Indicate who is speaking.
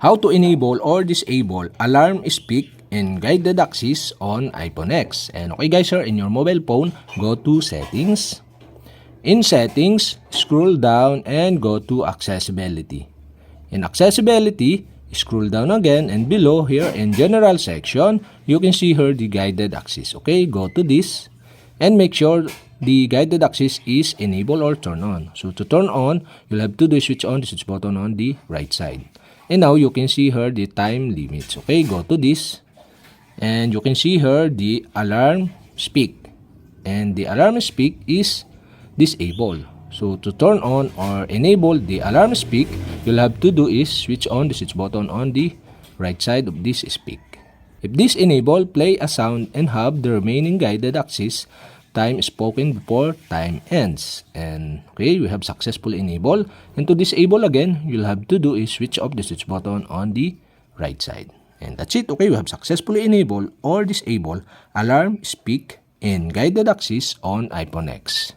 Speaker 1: How to enable or disable alarm speak and guided access on iPhone X. And okay guys, here in your mobile phone, go to settings. In settings, scroll down and go to accessibility. In accessibility, scroll down again and below here in general section, you can see here the guided access. Okay, go to this and make sure the guided access is enabled or turn on. So to turn on, you'll have to do switch on the switch button on the right side. And now you can see here the time limits. Okay, go to this. And you can see here the alarm speak. And the alarm speak is disabled. So to turn on or enable the alarm speak, you'll have to do is switch on the switch button on the right side of this speak. If this enable, play a sound and have the remaining guided access time spoken before time ends. And okay, we have successfully enabled. And to disable again, you'll have to do is switch off the switch button on the right side. And that's it. Okay, we have successfully enabled or disabled alarm, speak, and guided access on iPhone X.